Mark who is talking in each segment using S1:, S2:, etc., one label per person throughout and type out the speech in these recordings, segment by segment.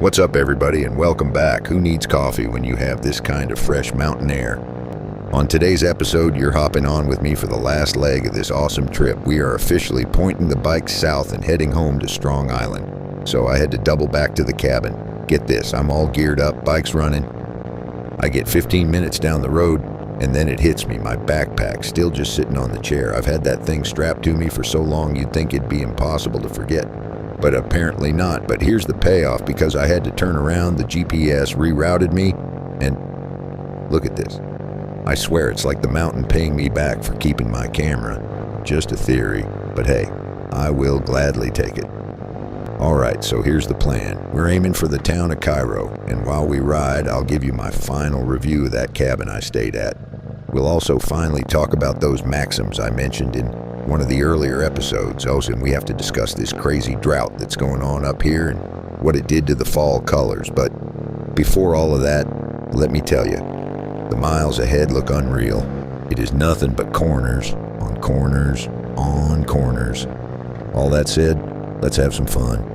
S1: What's up, everybody, and welcome back. Who needs coffee when you have this kind of fresh mountain air? On today's episode, you're hopping on with me for the last leg of this awesome trip. We are officially pointing the bike south and heading home to Strong Island. So I had to double back to the cabin. Get this, I'm all geared up, bike's running. I get 15 minutes down the road, and then it hits me, my backpack still just sitting on the chair. I've had that thing strapped to me for so long you'd think it'd be impossible to forget. But apparently not. But here's the payoff, because I had to turn around, the GPS rerouted me, and look at this. I swear it's like the mountain paying me back for keeping my camera. Just a theory, but hey, I will gladly take it. Alright, so here's the plan. We're aiming for the town of Cairo, and while we ride, I'll give you my final review of that cabin I stayed at. We'll also finally talk about those maxims I mentioned in one of the earlier episodes. Also, and we have to discuss this crazy drought that's going on up here and what it did to the fall colors. But before all of that, let me tell you, the miles ahead look unreal. It is nothing but corners on corners on corners. All that said, let's have some fun.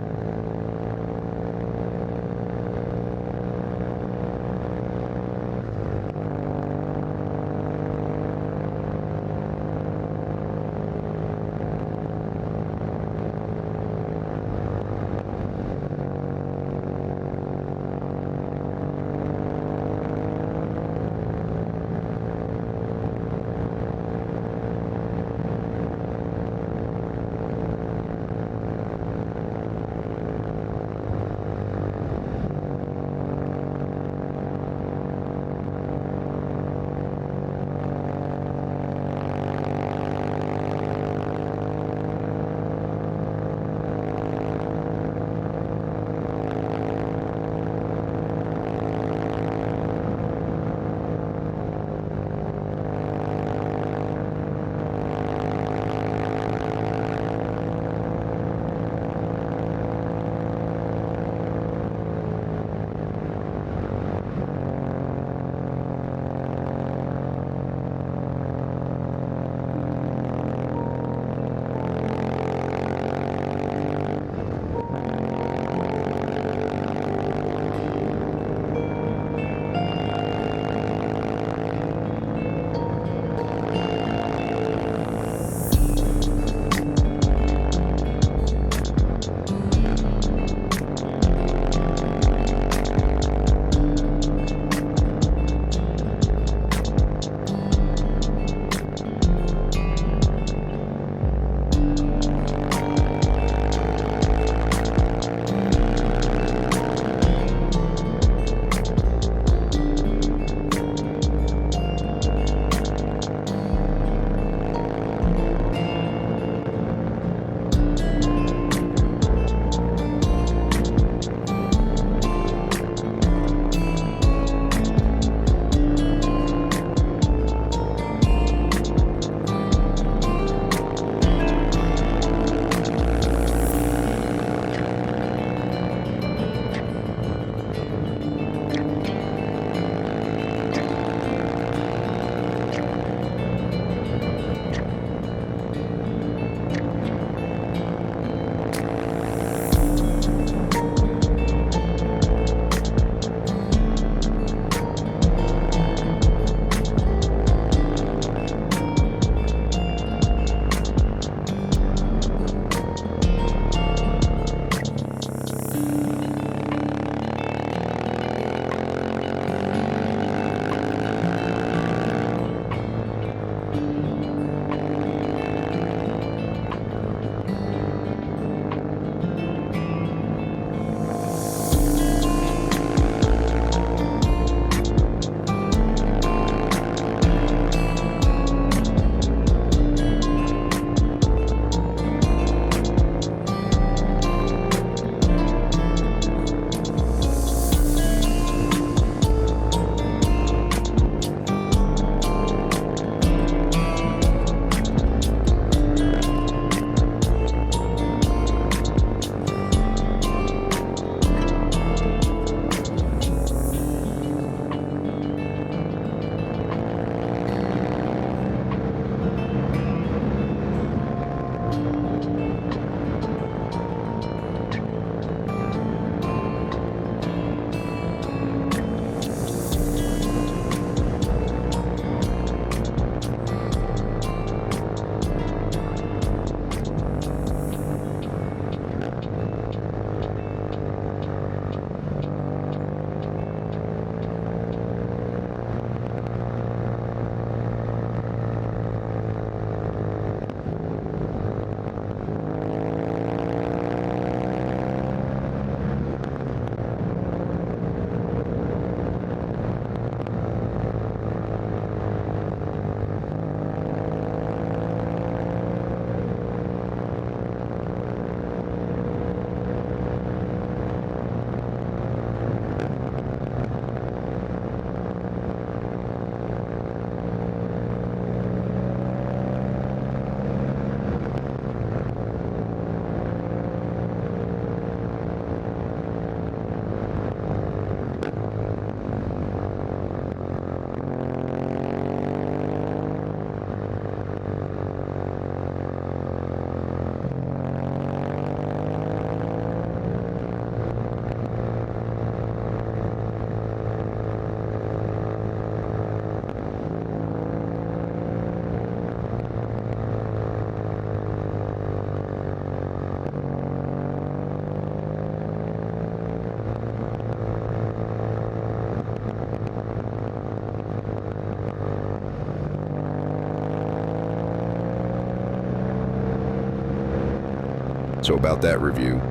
S1: So about that review,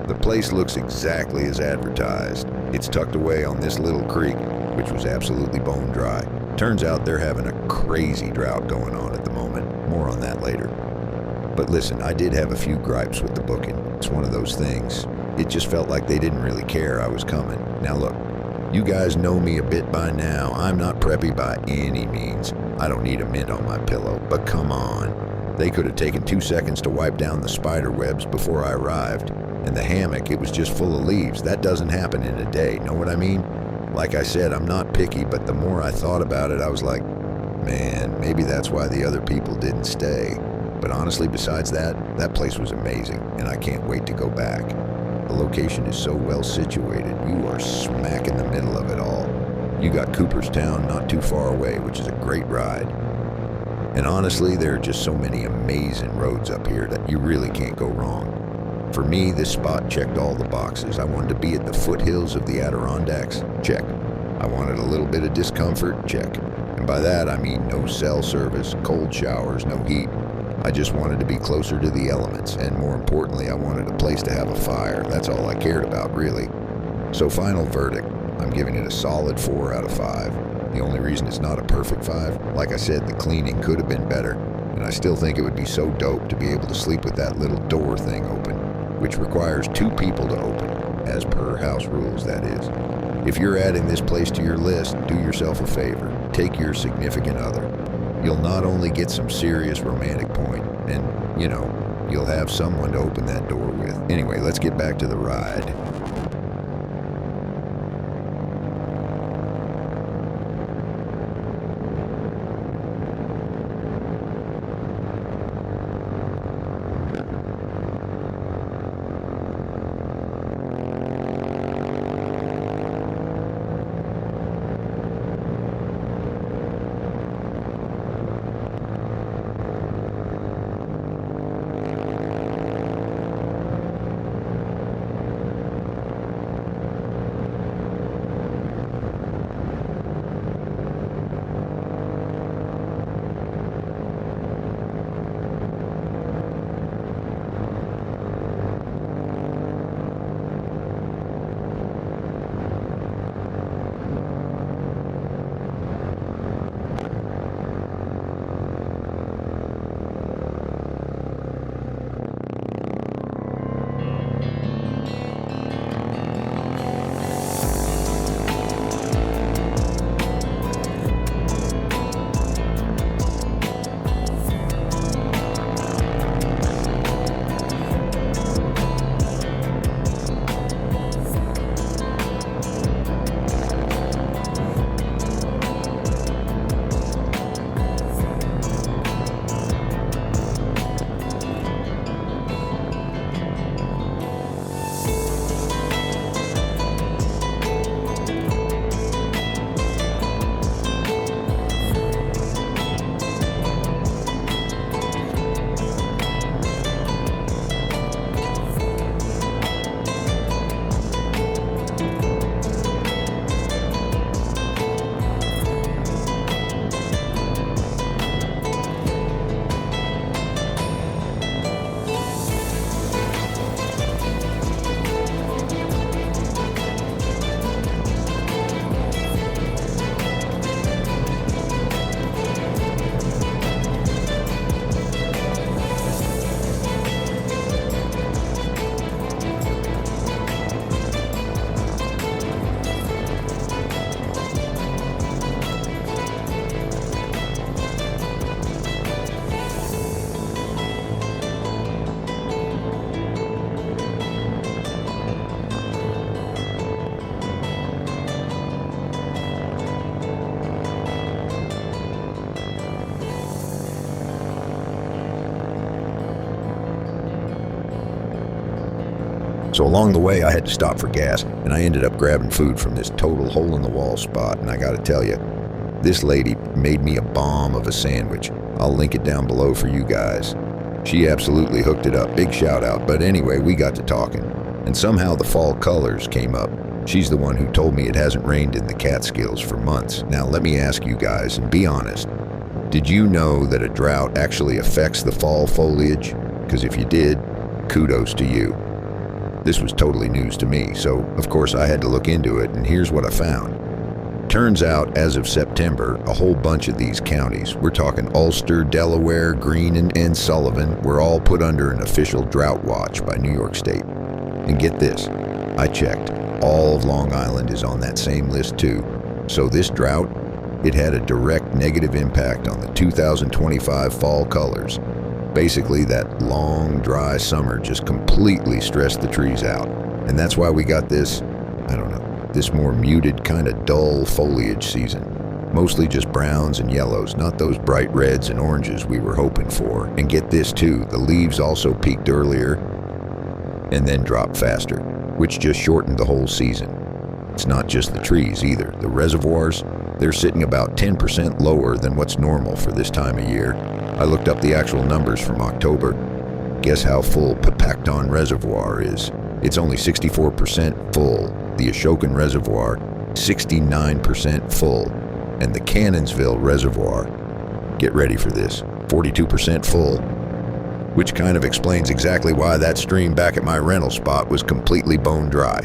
S1: the place looks exactly as advertised. It's tucked away on this little creek, which was absolutely bone dry. Turns out they're having a crazy drought going on at the moment. More on that later. But listen, I did have a few gripes with the booking. It's one of those things. It just felt like they didn't really care I was coming. Now look, you guys know me a bit by now. I'm not preppy by any means. I don't need a mint on my pillow, but come on. They could have taken 2 seconds to wipe down the spiderwebs before I arrived. And the hammock, it was just full of leaves. That doesn't happen in a day, know what I mean? Like I said, I'm not picky, but the more I thought about it, I was like, man, maybe that's why the other people didn't stay. But honestly, besides that, that place was amazing, and I can't wait to go back. The location is so well situated. You are smack in the middle of it all. You got Cooperstown not too far away, which is a great ride. And honestly, there are just so many amazing roads up here that you really can't go wrong. For me, this spot checked all the boxes. I wanted to be at the foothills of the Adirondacks? Check. I wanted a little bit of discomfort? Check. And by that, I mean no cell service, cold showers, no heat. I just wanted to be closer to the elements, and more importantly, I wanted a place to have a fire. That's all I cared about, really. So final verdict, I'm giving it a solid 4 out of 5. The only reason it's not a perfect 5, like I said, the cleaning could have been better, and I still think it would be so dope to be able to sleep with that little door thing open, which requires 2 people to open, as per house rules, that is. If you're adding this place to your list, do yourself a favor. Take your significant other. You'll not only get some serious romantic point, and, you know, you'll have someone to open that door with. Anyway, let's get back to the ride. So along the way, I had to stop for gas, and I ended up grabbing food from this total hole-in-the-wall spot, and I gotta tell you, this lady made me a bomb of a sandwich. I'll link it down below for you guys. She absolutely hooked it up, big shout out, but anyway, we got to talking, and somehow the fall colors came up. She's the one who told me it hasn't rained in the Catskills for months. Now let me ask you guys, and be honest, did you know that a drought actually affects the fall foliage? Because if you did, kudos to you. This was totally news to me, so of course I had to look into it, and here's what I found. Turns out, as of September, a whole bunch of these counties, we're talking Ulster, Delaware, Greene, and Sullivan, were all put under an official drought watch by New York State. And get this, I checked, all of Long Island is on that same list too. So this drought, it had a direct negative impact on the 2025 fall colors. Basically, that long, dry summer just completely stressed the trees out. And that's why we got this, I don't know, this more muted, kind of dull foliage season. Mostly just browns and yellows, not those bright reds and oranges we were hoping for. And get this too, the leaves also peaked earlier and then dropped faster, which just shortened the whole season. It's not just the trees either. The reservoirs, they're sitting about 10% lower than what's normal for this time of year. I looked up the actual numbers from October. Guess how full Pepacton Reservoir is? It's only 64% full. The Ashokan Reservoir, 69% full. And the Cannonsville Reservoir, get ready for this, 42% full. Which kind of explains exactly why that stream back at my rental spot was completely bone dry.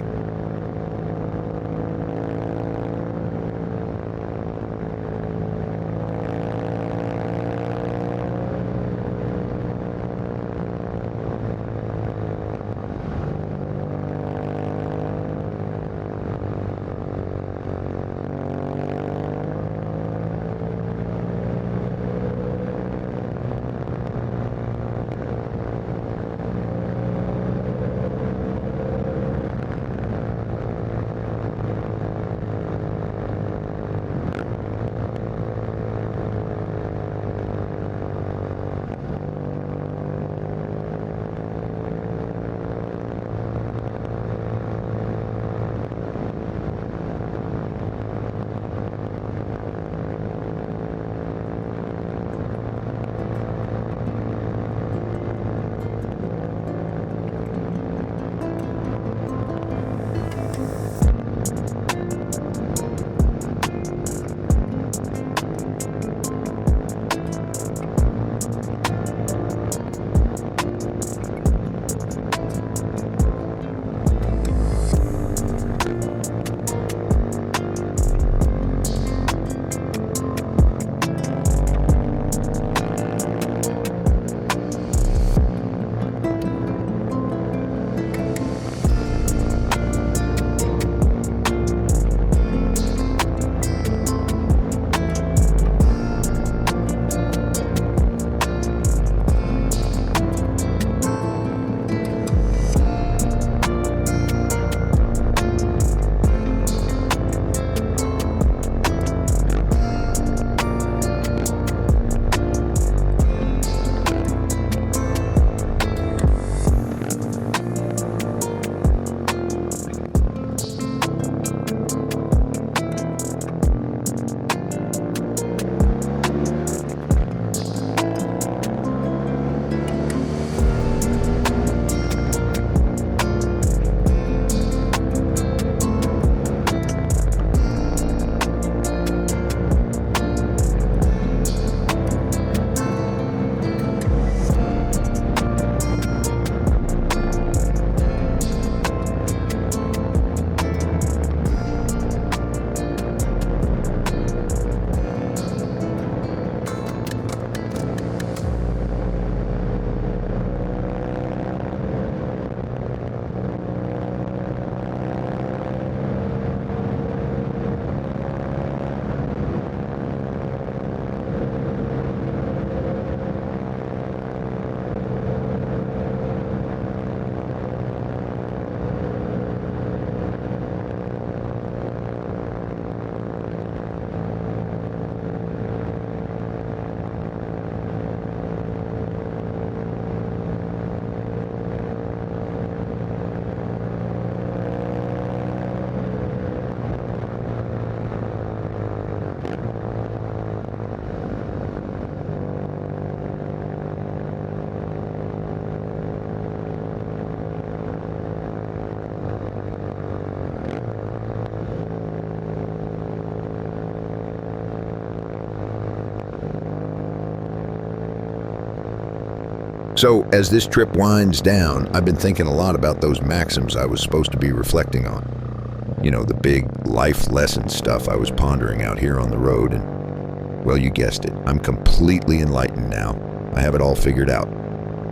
S1: So, as this trip winds down, I've been thinking a lot about those maxims I was supposed to be reflecting on. You know, the big life lesson stuff I was pondering out here on the road, and, well, you guessed it, I'm completely enlightened now. I have it all figured out.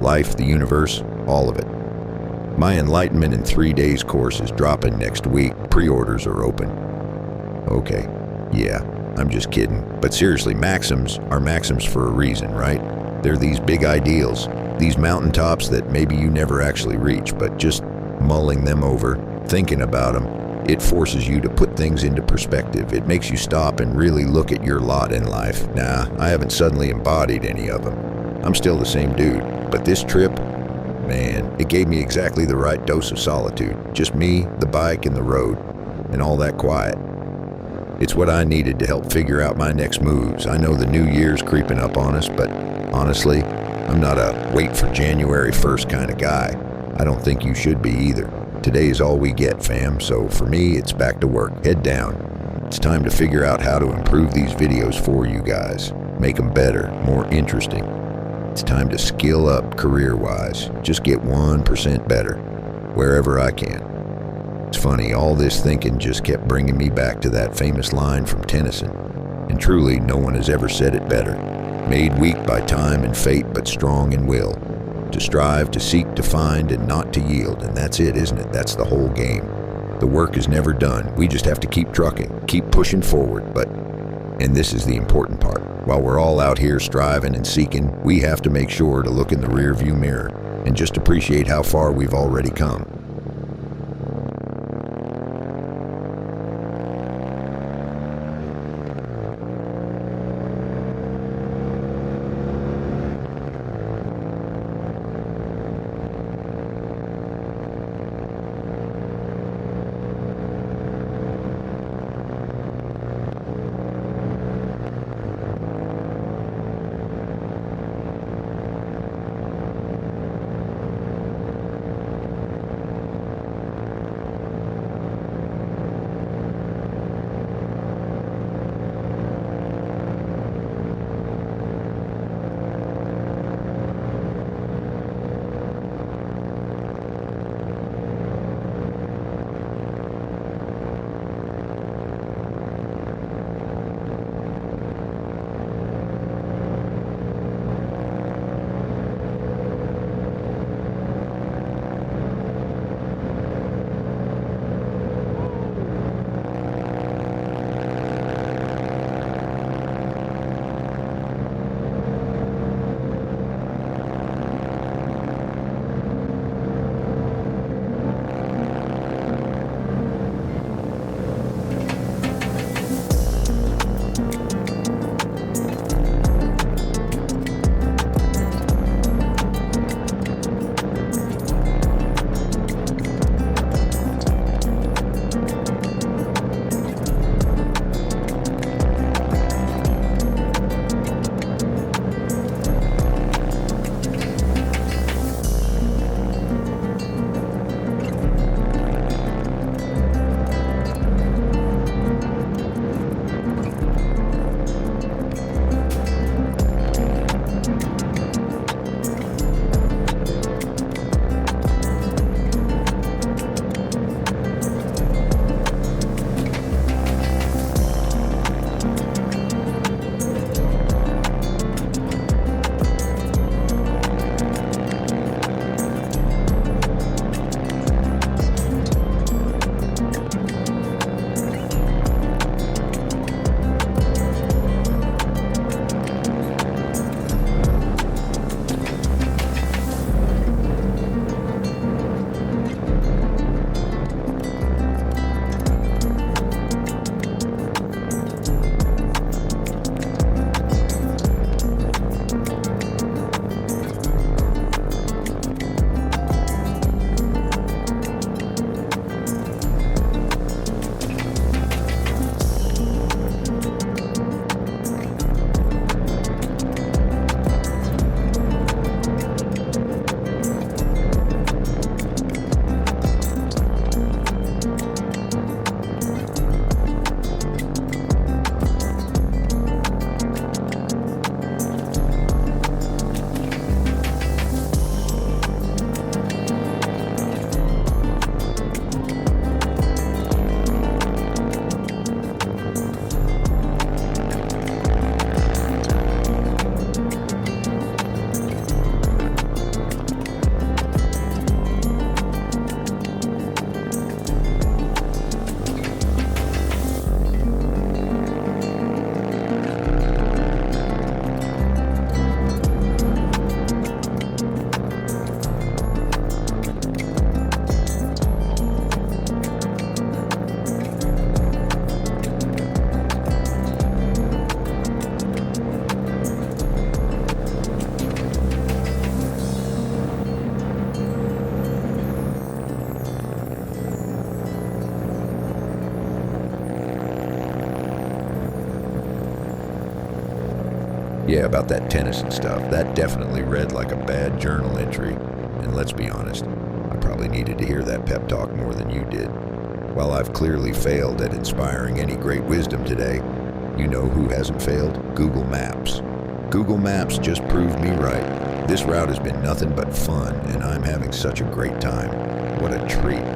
S1: Life, the universe, all of it. My Enlightenment in 3 days course is dropping next week. Pre-orders are open. Okay, yeah, I'm just kidding. But seriously, maxims are maxims for a reason, right? They're these big ideals, these mountaintops that maybe you never actually reach, but just mulling them over, thinking about them, it forces you to put things into perspective. It makes you stop and really look at your lot in life. Nah, I haven't suddenly embodied any of them. I'm still the same dude, but this trip, man, it gave me exactly the right dose of solitude. Just me, the bike, and the road, and all that quiet. It's what I needed to help figure out my next moves. I know the new year's creeping up on us, but honestly, I'm not a wait for January 1st kind of guy. I don't think you should be either. Today is all we get, fam, so for me, it's back to work. Head down. It's time to figure out how to improve these videos for you guys. Make them better, more interesting. It's time to skill up career-wise. Just get 1% better, wherever I can. It's funny, all this thinking just kept bringing me back to that famous line from Tennyson. And truly, no one has ever said it better. Made weak by time and fate, but strong in will. To strive, to seek, to find, and not to yield. And that's it, isn't it? That's the whole game. The work is never done. We just have to keep trucking, keep pushing forward. But, and this is the important part, while we're all out here striving and seeking, we have to make sure to look in the rearview mirror and just appreciate how far we've already come. Yeah, about that tennis and stuff. That definitely read like a bad journal entry. And let's be honest, I probably needed to hear that pep talk more than you did. While I've clearly failed at inspiring any great wisdom today, you know who hasn't failed? Google Maps. Google Maps just proved me right. This route has been nothing but fun, and I'm having such a great time. What a treat.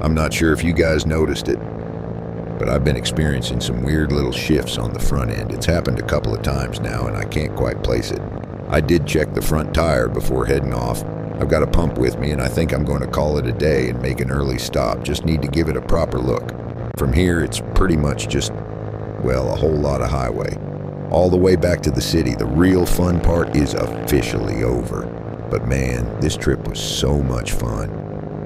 S1: I'm not sure if you guys noticed it, but I've been experiencing some weird little shifts on the front end. It's happened a couple of times now and I can't quite place it. I did check the front tire before heading off. I've got a pump with me and I think I'm going to call it a day and make an early stop. Just need to give it a proper look. From here, it's pretty much just, well, a whole lot of highway. All the way back to the city. The real fun part is officially over. But man, this trip was so much fun.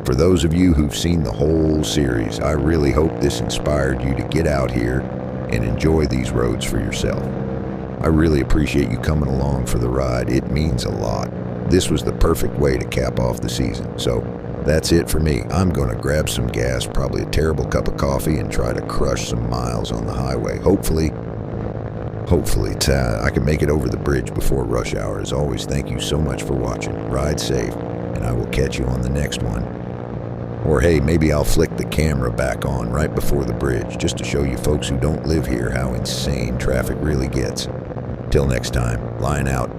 S1: For those of you who've seen the whole series, I really hope this inspired you to get out here and enjoy these roads for yourself. I really appreciate you coming along for the ride. It means a lot. This was the perfect way to cap off the season. So that's it for me. I'm going to grab some gas, probably a terrible cup of coffee, and try to crush some miles on the highway. Hopefully, I can make it over the bridge before rush hour. As always, thank you so much for watching. Ride safe, and I will catch you on the next one. Or hey, maybe I'll flick the camera back on right before the bridge, just to show you folks who don't live here how insane traffic really gets. Till next time, line out.